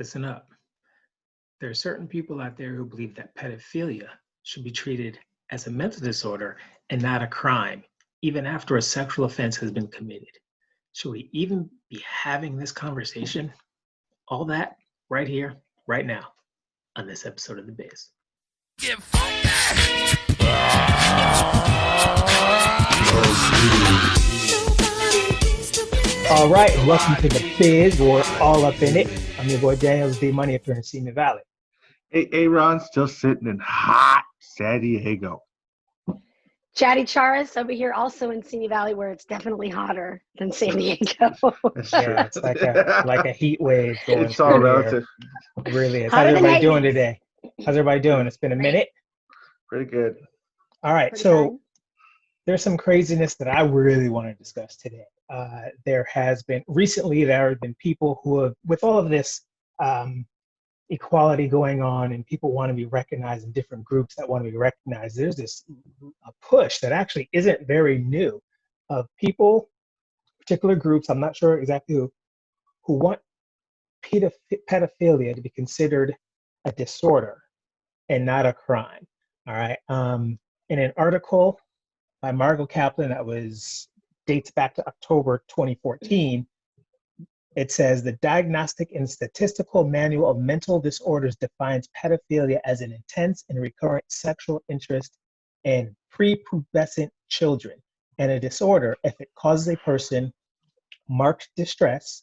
Listen up. There are certain people out there who believe that pedophilia should be treated as a mental disorder and not a crime, even after a sexual offense has been committed. Should we even be having this conversation? All that right here, right now, on this episode of The Bizz. All right, welcome to The Bizz. We're all up in it. I'm your boy Daniels D Money up here in Simi Valley. Hey, Aaron's still sitting in hot San Diego. Chatty Charis over here, also in Simi Valley, where it's definitely hotter than San Diego. Yeah, it's like a heat wave going It's all through relative. here. It really is. Hotter How's than everybody Hades. doing today? How's everybody doing? It's been a minute. Pretty good. All right, Pretty so fine. there's some craziness that I really want to discuss today. There have been people who have, with all of this equality going on and people want to be recognized in different groups that want to be recognized, there's this push that actually isn't very new of people, particular groups, I'm not sure exactly who want pedophilia to be considered a disorder and not a crime. All right. In an article by Margot Kaplan that dates back to October 2014, it says the Diagnostic and Statistical Manual of Mental Disorders defines pedophilia as an intense and recurrent sexual interest in prepubescent children, and a disorder if it causes a person marked distress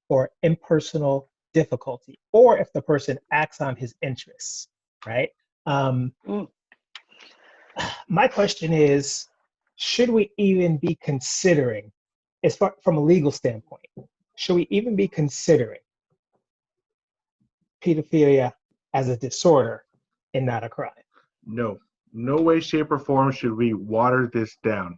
or impersonal difficulty, or if the person acts on his interests, right? My question is, should we even be considering, from a legal standpoint, should we even be considering pedophilia as a disorder and not a crime? No way, shape, or form should we water this down.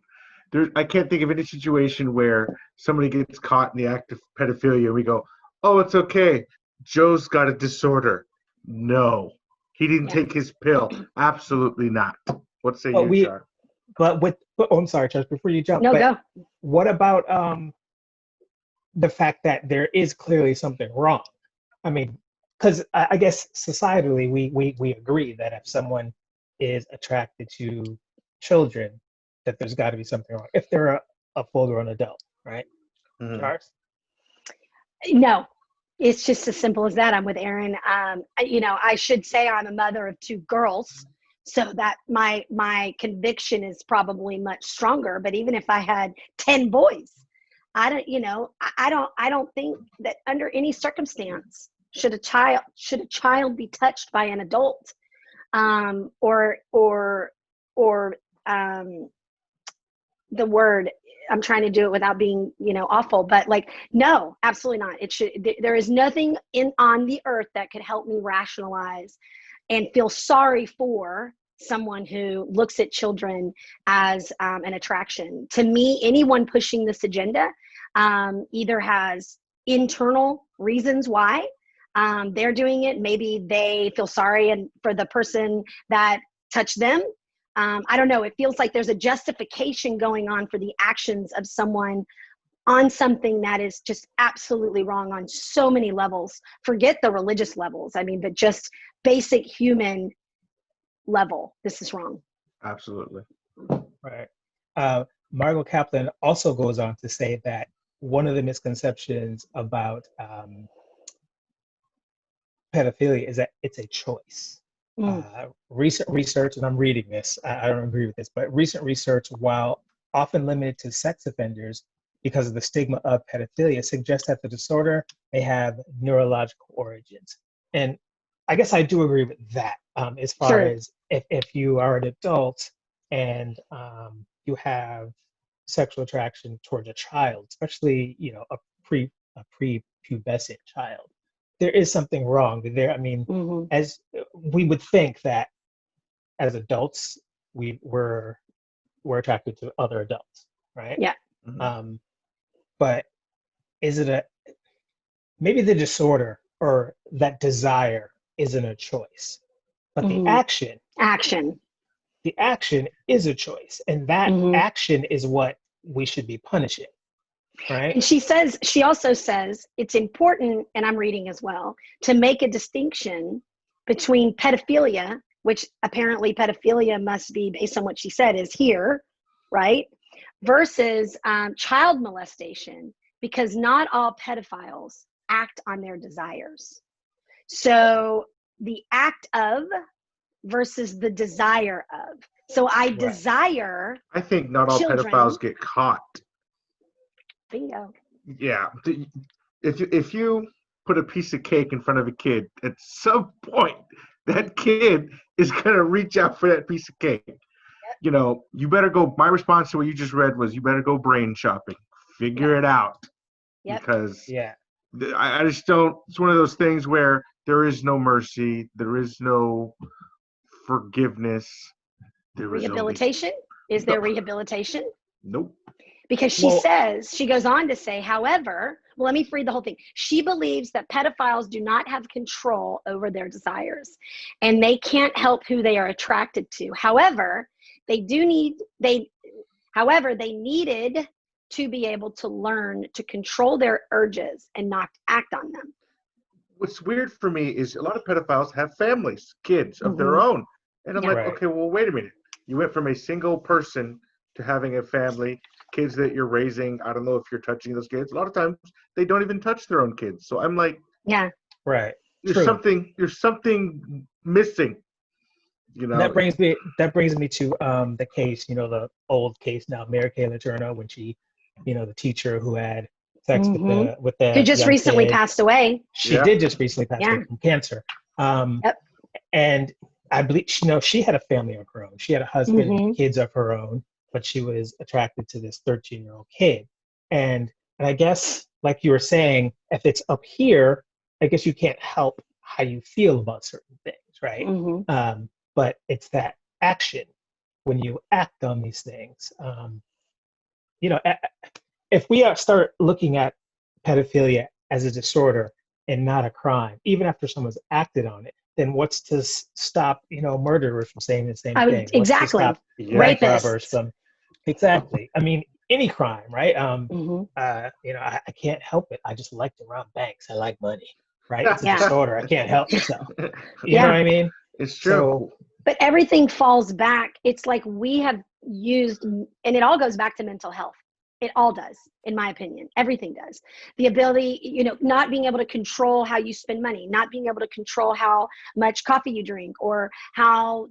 I can't think of any situation where somebody gets caught in the act of pedophilia and we go, oh, it's okay, Joe's got a disorder. No, he didn't take his pill. Absolutely not. What say you, Char? I'm sorry, Charles, before you jump. No, but go. What about the fact that there is clearly something wrong? I mean, because I guess societally we agree that if someone is attracted to children, that there's got to be something wrong if they're a full-grown adult, right? Mhm. Charles? No, it's just as simple as that. I'm with Aaron. I should say I'm a mother of two girls, so that my conviction is probably much stronger. But even if I had 10 boys, I don't think that under any circumstance should a child be touched by an adult, or the word, I'm trying to do it without being, awful, but no, absolutely not. There is nothing on the earth that could help me rationalize and feel sorry for someone who looks at children as an attraction. To me, anyone pushing this agenda either has internal reasons why they're doing it. Maybe they feel sorry for the person that touched them. I don't know. It feels like there's a justification going on for the actions of someone on something that is just absolutely wrong on so many levels. Forget the religious levels. I mean, but just basic human level. This is wrong. Absolutely. Right. Margot Kaplan also goes on to say that one of the misconceptions about pedophilia is that it's a choice. Recent research, and I'm reading this, I don't agree with this, but recent research, while often limited to sex offenders because of the stigma of pedophilia, suggests that the disorder may have neurological origins. And I guess I do agree with that, as far as if you are an adult and you have sexual attraction towards a child, especially a prepubescent child, there is something wrong there. I mean, as we would think that as adults we're attracted to other adults, right? Yeah. Mm-hmm. But is it maybe the disorder or that desire isn't a choice, but the action is a choice, and that action is what we should be punishing. right? And she also says it's important, and I'm reading as well, to make a distinction between pedophilia, which apparently pedophilia must be, based on what she said, is here, right? Versus child molestation, because not all pedophiles act on their desires. So the act of versus the desire of. So I desire. I think not all children. pedophiles get caught. Bingo. Yeah. If you put a piece of cake in front of a kid, at some point, that kid is going to reach out for that piece of cake. You know, you better go. My response to what you just read was, you better go brain shopping. Figure it out. Yep. Because Yeah. I just don't. It's one of those things where there is no mercy. There is no forgiveness. There is Rehabilitation? Is there rehabilitation? Nope. Because she goes on to say, however, well, let me read the whole thing. She believes that pedophiles do not have control over their desires, and they can't help who they are attracted to. However, they needed to be able to learn to control their urges and not act on them. What's weird for me is a lot of pedophiles have families, kids of their own. And I'm like, Right. okay, well, wait a minute. You went from a single person to having a family, kids that you're raising. I don't know if you're touching those kids. A lot of times they don't even touch their own kids. So I'm like, yeah, right. There's something missing. You know, That brings me to the case, the old case now, Mary Kay Letourneau, when she, the teacher who had sex with the who just young recently kid. passed away. She did just recently pass away from cancer. And I believe she had a family of her own. She had a husband and kids of her own, but she was attracted to this 13-year-old kid. And I guess, like you were saying, if it's up here, I guess you can't help how you feel about certain things, right? But it's that action when you act on these things. If we start looking at pedophilia as a disorder and not a crime, even after someone's acted on it, then what's to stop, murderers from saying the same thing? Exactly. What's to stop bank robbers from? Exactly. I mean, any crime, right? I can't help it. I just like to rob banks. I like money, right? It's a disorder. I can't help myself. You know what I mean? It's true. So, but everything falls back. It's like we have used, and it all goes back to mental health. It all does, in my opinion. Everything does. The ability, not being able to control how you spend money, not being able to control how much coffee you drink, or how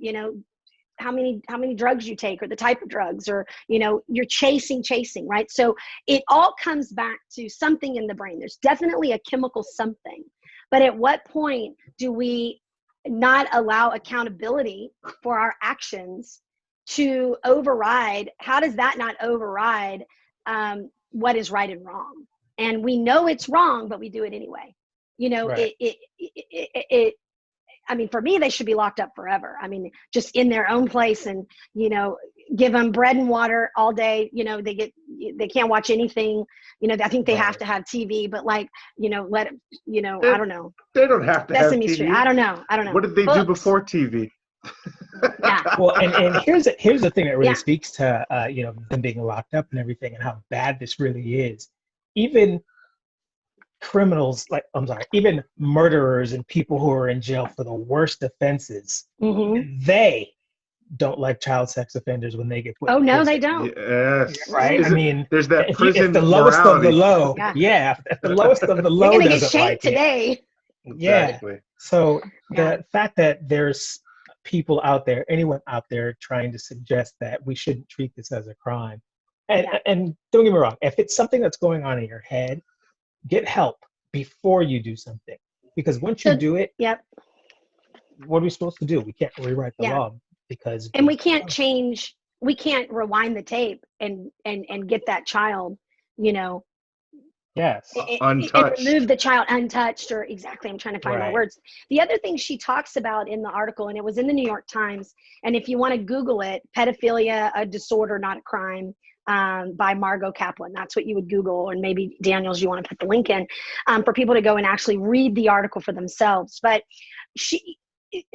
many drugs you take, or the type of drugs, or you're chasing, right? So it all comes back to something in the brain. There's definitely a chemical something, but at what point do we not allow accountability for our actions to override? How does that not override what is right and wrong? And we know it's wrong, but we do it anyway. Right. I mean, for me, they should be locked up forever. I mean, just in their own place, and, give them bread and water all day. They can't watch anything. I think they have to have TV, but let it, I don't know. They don't have to have TV. Street. I don't know. What did they do before TV? Yeah. Well, and here's the thing that really speaks to them being locked up and everything, and how bad this really is. Even criminals, even murderers and people who are in jail for the worst offenses, they don't like child sex offenders when they get put. Oh no, they don't. Yes. Right. There's that prison if the lowest morality. of the low, if the lowest of the low You're gonna doesn't get like shanked today. it, yeah. So Yeah. the fact that there's people out there, anyone out there, trying to suggest that we shouldn't treat this as a crime, and don't get me wrong, if it's something that's going on in your head, get help before you do something, because once you do it, what are we supposed to do? We can't rewrite the law, because we can't change. We can't rewind the tape and get that child, untouched. And remove the child untouched, or exactly. I'm trying to find my words. The other thing she talks about in the article, and it was in the New York Times, and if you want to Google it, Pedophilia, a Disorder, Not a Crime, by Margot Kaplan. That's what you would Google, and maybe Daniels, you want to put the link in for people to go and actually read the article for themselves. But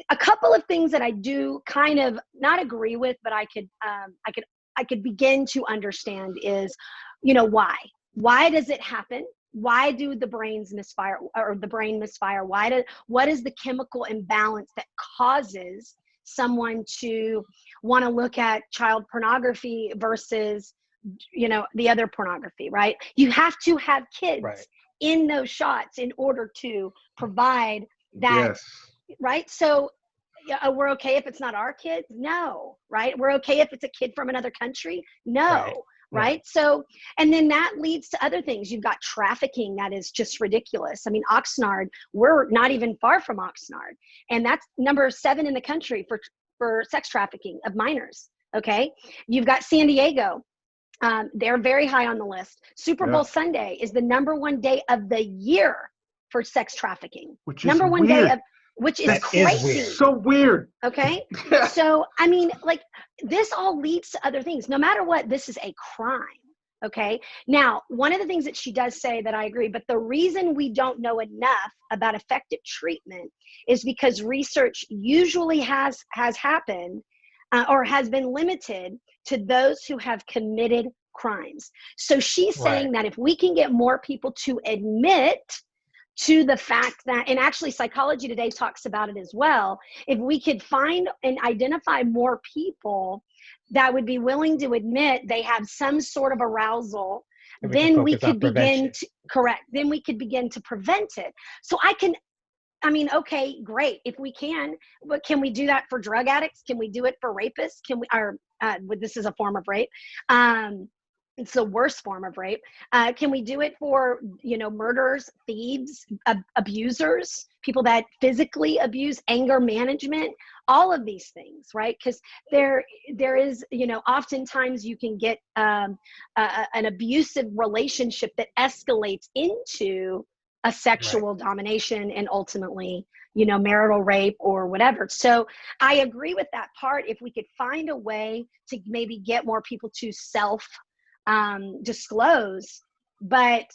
a couple of things that I do kind of not agree with, but I could begin to understand is, why. Why does it happen? Why do the brains misfire or the brain misfire? What is the chemical imbalance that causes someone to want to look at child pornography versus, you know, the other pornography, right? You have to have kids Right. in those shots in order to provide that, Yes. right? So yeah, we're okay if it's not our kids? No, right? We're okay if it's a kid from another country? No, right? So, and then that leads to other things. You've got trafficking that is just ridiculous. I mean, Oxnard, we're not even far from Oxnard, and that's number 7 in the country for sex trafficking of minors. Okay, you've got San Diego. They're very high on the list. Super Bowl Sunday is the number 1 day of the year for sex trafficking. Which is number 1 weird. day of, which is That crazy. is weird. So weird. Okay. So, I mean, like, this all leads to other things. No matter what, this is a crime. Okay. Now, one of the things that she does say that I agree, but the reason we don't know enough about effective treatment is because research usually has happened or has been limited to those who have committed crimes. So she's saying that if we can get more people to admit to the fact that, and actually Psychology Today talks about it as well, if we could find and identify more people that would be willing to admit they have some sort of arousal, then we could begin to, correct, then we could begin to prevent it. So I mean, okay, great. If we can, but can we do that for drug addicts? Can we do it for rapists? Can we, this is a form of rape. It's the worst form of rape. Can we do it for, you know, murderers, thieves, abusers, people that physically abuse, anger management, all of these things, right? Because there is, you know, oftentimes you can get an abusive relationship that escalates into a sexual domination and ultimately, you know, marital rape or whatever. So I agree with that part. If we could find a way to maybe get more people to disclose, but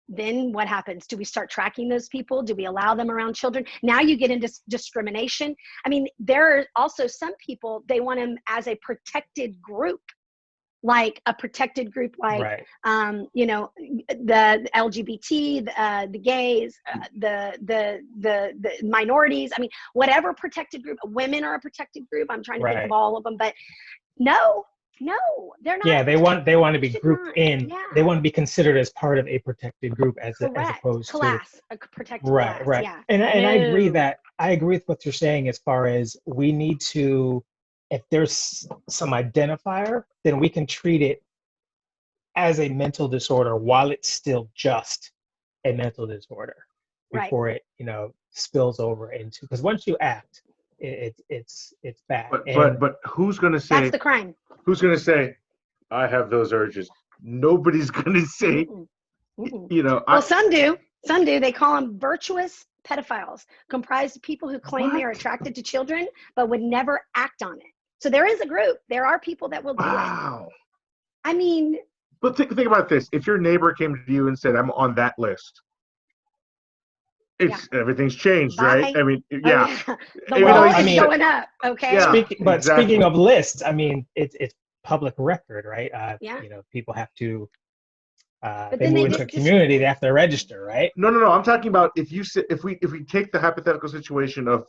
then what happens? Do we start tracking those people? Do we allow them around children? Now you get into discrimination. I mean, there are also some people, they want them as a protected group, like a protected group, like, you know, the LGBT, the gays, the minorities. I mean, whatever protected group, women are a protected group. I'm trying to think of all of them, but no, they're not. Yeah, they want to be grouped in. Yeah. They want to be considered as part of a protected group as opposed to a protected class. Right. Yeah. And I agree with what you're saying as far as we need to, if there's some identifier, then we can treat it as a mental disorder while it's still just a mental disorder before it, you know, spills over into, because once you act, it's bad. But who's going to say that's the crime? Who's going to say, I have those urges? Nobody's going to say, you know. Well, some do. Some do. They call them virtuous pedophiles, comprised of people who claim they are attracted to children, but would never act on it. So there is a group. There are people that will do it. I mean. But think about this. If your neighbor came to you and said, I'm on that list, everything's changed, right? I mean, The wall is going up, okay? Yeah, speaking of lists, I mean, it's public record, right? You know, people have to, they move into a community, they have to register, right? No. I'm talking about if we take the hypothetical situation of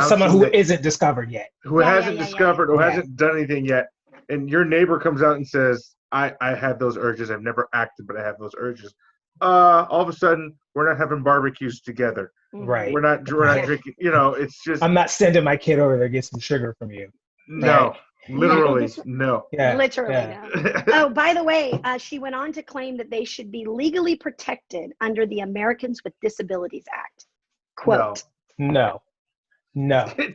someone who isn't discovered yet. Who hasn't discovered or hasn't done anything yet, and your neighbor comes out and says, I had those urges, I've never acted, but I have those urges. All of a sudden we're not having barbecues together. Right. We're not drinking, you know, it's just. I'm not sending my kid over there to get some sugar from you. No, literally, no. Yeah. Literally, no. Oh, by the way, she went on to claim that they should be legally protected under the Americans with Disabilities Act. Quote. No.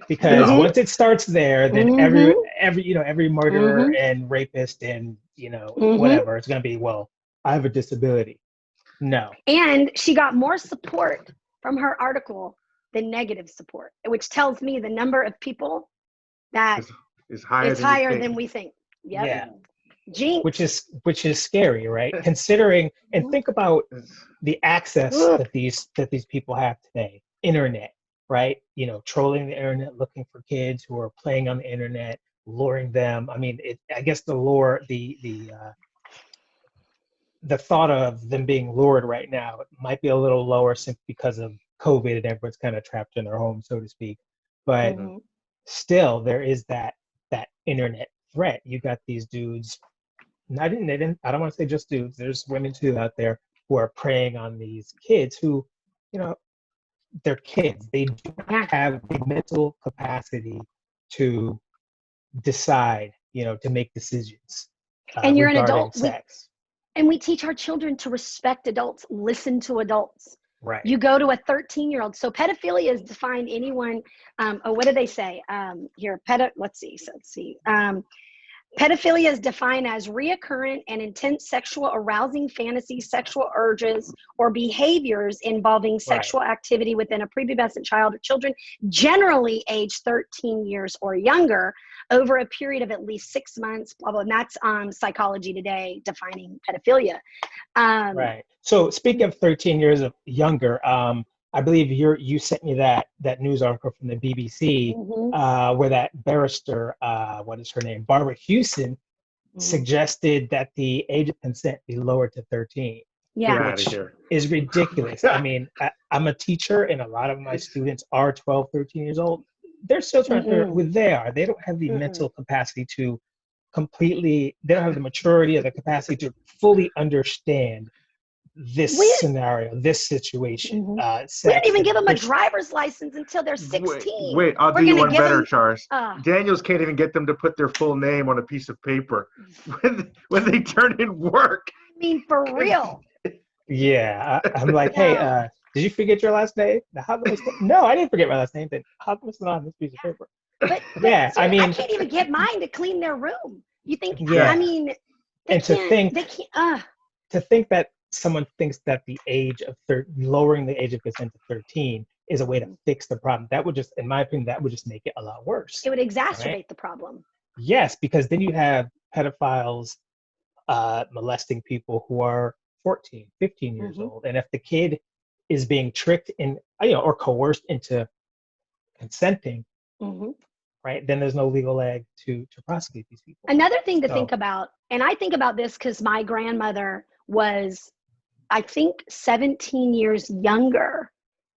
Because once it starts there, then every murderer and rapist and, you know, whatever, it's going to be, well, I have a disability. No. And she got more support from her article than negative support, which tells me the number of people that is higher than we think. Yep. Yeah. Jinx. Which is scary, right? Considering, and think about the access that these people have today. Internet, right? You know, trolling the internet, looking for kids who are playing on the internet, luring them. I mean, I guess the lure, the the thought of them being lured right now might be a little lower simply because of COVID and everyone's kind of trapped in their home, so to speak. But Mhm. still, there is that internet threat. You got these dudes. I don't want to say just dudes. There's women too out there who are preying on these kids who, you know, they're kids. They do not have the mental capacity to decide, to make decisions And you're an regarding adult. sex. We teach our children to respect adults, listen to adults. Right. You go to a 13-year-old. So pedophilia is defined anyone. What do they say here? Let's see. Pedophilia is defined as reoccurrent and intense sexual arousing fantasies, sexual urges, or behaviors involving sexual activity within a prepubescent child or children, generally age 13 years or younger, over a period of at least 6 months, blah, blah. And that's Psychology Today defining pedophilia. Right. So speaking of 13 years of younger, I believe you sent me that news article from the BBC where that barrister, what is her name, Barbara Hewson, suggested that the age of consent be lowered to 13. Yeah, which is ridiculous. I mean, I'm a teacher, and a lot of my students are 12, 13 years old. They're still trying to figure out who they are. They don't have the mental capacity to they don't have the maturity or the capacity to fully understand this scenario, this situation. We didn't even give them a driver's license until they're 16. Wait, I'll do you one better, Charis. Daniels can't even get them to put their full name on a piece of paper when they turn in work. I mean, for real. Yeah, I'm like, hey, did you forget your last name? No, I didn't forget my last name. Then how come it's not on this piece of paper? But yeah, I mean, I can't even get mine to clean their room. You think? Yeah. I mean, to think that someone thinks that the age of lowering the age of consent to 13 is a way to fix the problem. That would just, in my opinion, that would just make it a lot worse. It would exacerbate the problem. Yes, because then you have pedophiles molesting people who are 14, 15 years old. And if the kid is being tricked or coerced into consenting, right, then there's no legal leg to prosecute these people. Another thing to think about, and I think about this because my grandmother was, I think, 17 years younger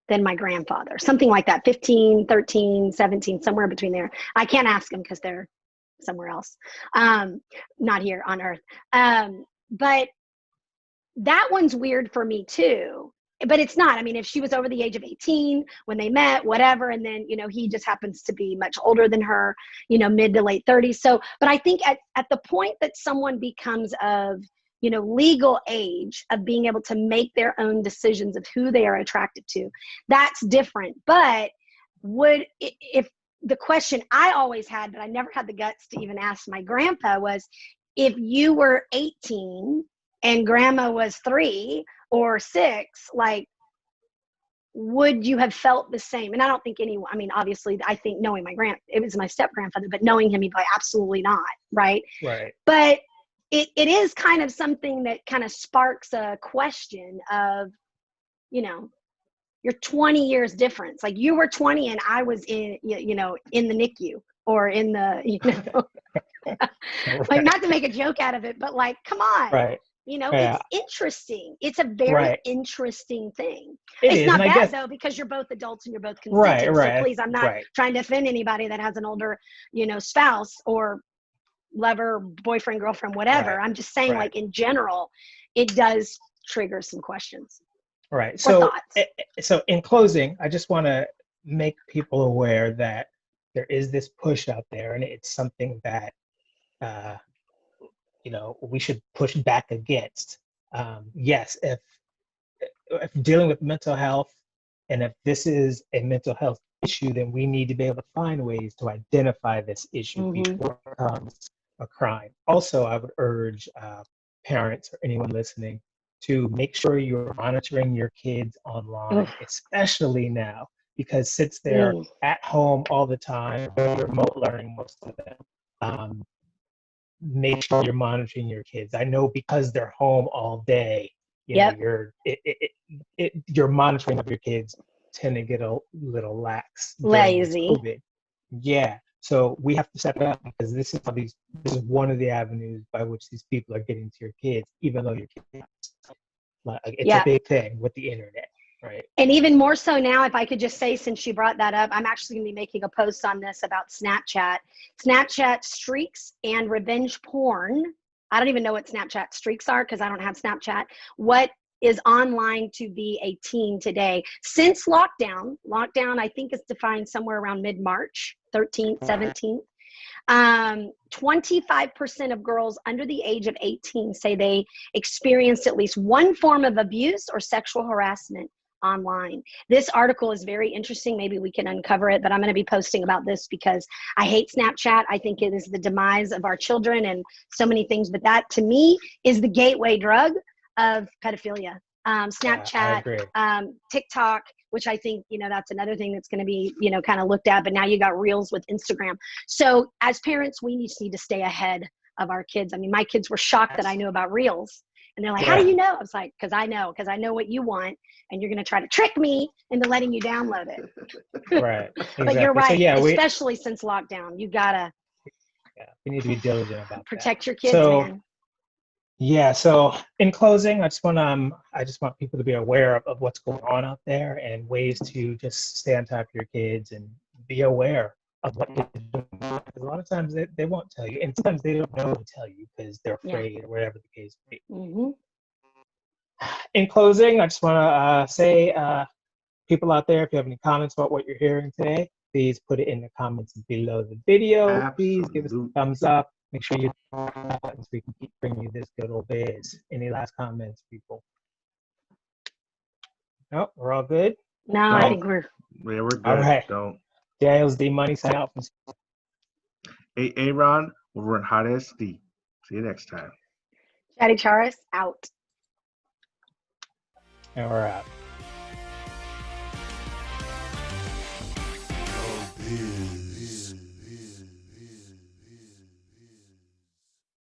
than my grandfather, something like that, 15, 13, 17, somewhere between there. I can't ask them because they're somewhere else, not here on earth. But that one's weird for me too, but it's not. I mean, if she was over the age of 18 when they met, whatever, and then, he just happens to be much older than her, mid to late 30s. So, but I think at the point that someone becomes of, legal age of being able to make their own decisions of who they are attracted to, that's different. But if the question I always had, but I never had the guts to even ask my grandpa, was if you were 18 and grandma was 3 or 6, like, would you have felt the same? And I don't think anyone, I mean, obviously, I think knowing it was my step grandfather, but knowing him, he'd be like, absolutely not. Right. Right. But it is kind of something that kind of sparks a question of, you're 20 years difference. Like, you were 20 and I was in the NICU or in the, like, not to make a joke out of it, but like, come on. Right. It's interesting. It's a very interesting thing. It's is. Not bad though, because you're both adults and you're both consenting. So please, I'm not trying to offend anybody that has an older, spouse or lover, boyfriend, girlfriend, whatever. I'm just saying, like, in general, it does trigger some questions. Right. So in closing, I just want to make people aware that there is this push out there, and it's something that we should push back against. Yes, if dealing with mental health, and if this is a mental health issue, then we need to be able to find ways to identify this issue before it becomes a crime. Also, I would urge parents or anyone listening to make sure you're monitoring your kids online, especially now, because since they're at home all the time, remote learning, most of them, make sure you're monitoring your kids. I know because they're home all day, your monitoring of your kids tend to get a little lazy. COVID. Yeah. So we have to set it up because this is one of the avenues by which these people are getting to your kids, even though your kids, like, it's a big thing with the internet, right? And even more so now, if I could just say, since you brought that up, I'm actually going to be making a post on this about Snapchat. Snapchat streaks and revenge porn. I don't even know what Snapchat streaks are because I don't have Snapchat. What is online to be a teen today? Since lockdown I think is defined somewhere around mid-March, 13th, 17th. 25% of girls under the age of 18 say they experienced at least one form of abuse or sexual harassment online. This article is very interesting. Maybe we can uncover it, but I'm going to be posting about this because I hate Snapchat. I think it is the demise of our children and so many things, but that to me is the gateway drug of pedophilia. Snapchat, TikTok, which I think, that's another thing that's going to be, kind of looked at, but now you got Reels with Instagram. So as parents, we need to stay ahead of our kids. I mean, my kids were shocked that I knew about Reels. And they're like, how do you know? I was like, because I know what you want, and you're going to try to trick me into letting you download it. Right. Exactly. But you're right. So, especially since lockdown, you got to we need to be diligent about protect your kids, man. Yeah. So in closing, I just want people to be aware of what's going on out there and ways to just stay on top of your kids and be aware of what you're doing. Because a lot of times they won't tell you, and sometimes they don't know to tell you because they're afraid or whatever the case may be. Mm-hmm. In closing, I just want to say, people out there, if you have any comments about what you're hearing today, please put it in the comments below the video. Absolutely. Please give us a thumbs up. Make sure you buttons so we can keep bringing you this good old Bizz. Any last comments, people? No, we're all good. No, I think we're good. All right. Don't. Daniel's D Money sign out from Hey, Aaron, over in Hot SD. See you next time. Chatty Charis out. and we're out.